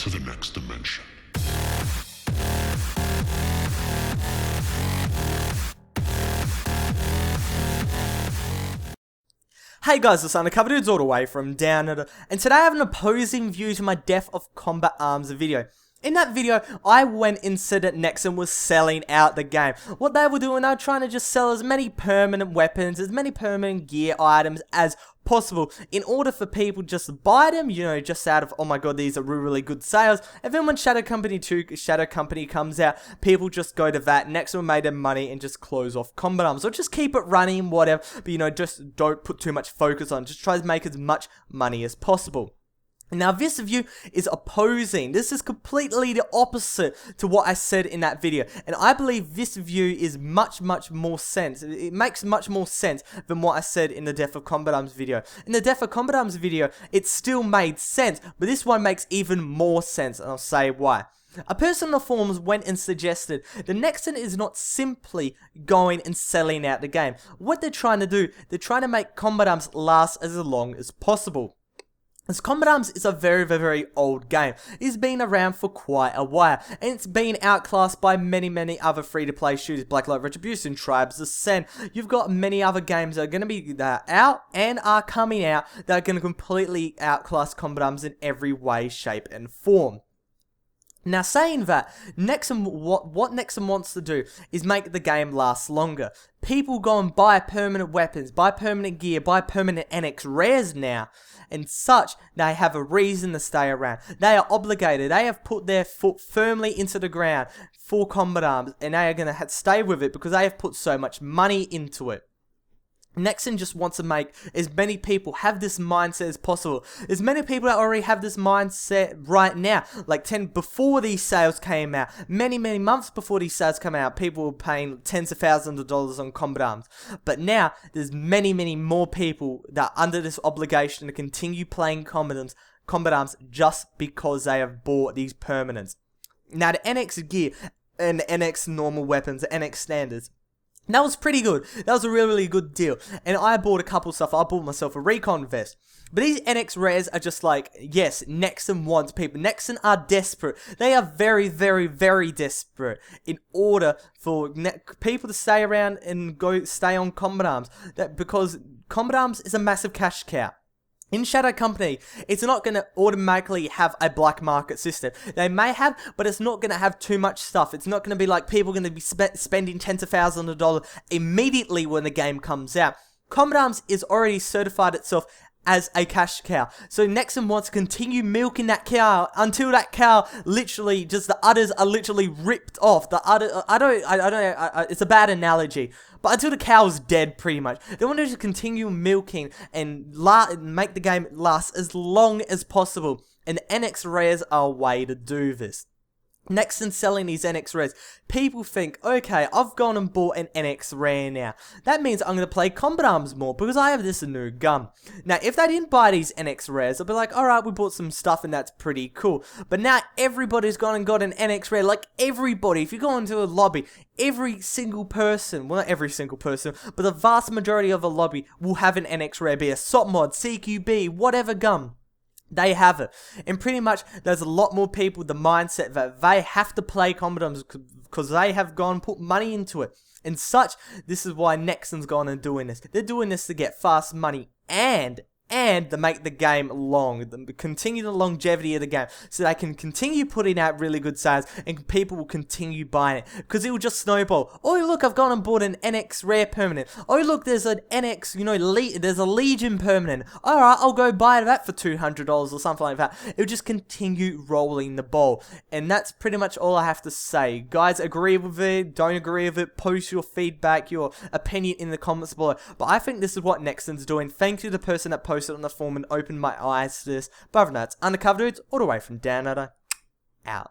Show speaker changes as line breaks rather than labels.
to the next dimension.
Hey guys, it's undercoverdudes all the way from down under, and today I have an opposing view to my Death of Combat Arms video. In that video, I went and said that Nexon was selling out the game. What they were doing, they were trying to just sell as many permanent weapons, as many permanent gear items as possible in order for people just to buy them, you know, just out of, oh my god, these are really good sales. And then when Shadow Company 2, Shadow Company comes out, people just go to that, Nexon made them money and just close off Combat Arms. Or just keep it running, whatever, but you know, just don't put too much focus on it. Just try to make as much money as possible. Now this view is opposing. This is completely the opposite to what I said in that video. And I believe this view is much more sense. It makes much more sense than what I said in the Death of Combat Arms video. In the Death of Combat Arms video, it still made sense, but this one makes even more sense, and I'll say why. A person on the forums went and suggested the Nexon is not simply going and selling out the game. What they're trying to do, they're trying to make Combat Arms last as long as possible. As Combat Arms is a very old game. It's been around for quite a while, and it's been outclassed by many other free-to-play shooters, Blacklight Retribution, Tribes Ascent. You've got many other games that are going to be out and are coming out that are going to completely outclass Combat Arms in every way, shape, and form. Now saying that, Nexon, what Nexon wants to do is make the game last longer. People go and buy permanent weapons, buy permanent gear, buy permanent NX rares now, and such, they have a reason to stay around. They are obligated, they have put their foot firmly into the ground for Combat Arms, and they are going to stay with it because they have put so much money into it. Nexon just wants to make as many people have this mindset as possible. There's many people that already have this mindset right now. Like before these sales came out, many months before these sales came out, people were paying tens of thousands of dollars on Combat Arms. But now, there's many more people that are under this obligation to continue playing Combat Arms just because they have bought these permanents. Now, the NX gear and NX normal weapons, the NX standards, that was pretty good. That was a really good deal. And I bought a couple stuff. I bought myself a recon vest. But these NX rares are just like, yes, Nexon wants people. Nexon are desperate. They are very desperate in order for people to stay around and stay on Combat Arms. Because Combat Arms is a massive cash cow. In Shadow Company, it's not going to automatically have a black market system. They may have, but it's not going to have too much stuff. It's not going to be like people going to be spending tens of thousands of dollars immediately when the game comes out. Combat Arms is already certified itself as a cash cow. So Nexon wants to continue milking that cow until that cow literally just the udders are literally ripped off. The udder, I don't know, it's a bad analogy, but until the cow's dead pretty much. They want to just continue milking and make the game last as long as possible. And NX rares are a way to do this. Nexon selling these NX rares, people think, okay, I've gone and bought an NX rare now. That means I'm going to play Combat Arms more because I have this new gun. Now, if they didn't buy these NX rares, they'll be like, alright, we bought some stuff and that's pretty cool. But now everybody's gone and got an NX rare. Like everybody, if you go into a lobby, every single person, well not every single person, but the vast majority of a lobby will have an NX rare, be a SOT mod, CQB, whatever gun. They have it. And pretty much, there's a lot more people with the mindset that they have to play Combat Arms because they have gone and put money into it. And such, this is why Nexon's gone and doing this. They're doing this to get fast money and to make the game long, continue the longevity of the game, so they can continue putting out really good sales, and people will continue buying it, because it will just snowball. Oh look, I've gone and bought an NX rare permanent. Oh look, there's an NX, you know, there's a Legion permanent. Alright, I'll go buy that for $200 or something like that. It will just continue rolling the ball, and that's pretty much all I have to say. Guys, agree with it, don't agree with it, post your feedback, your opinion in the comments below, but I think this is what Nexon's doing. Thank you to the person that posted on the forum and opened my eyes to this. But other than that, it's undercoverdudes all the way from down under, out.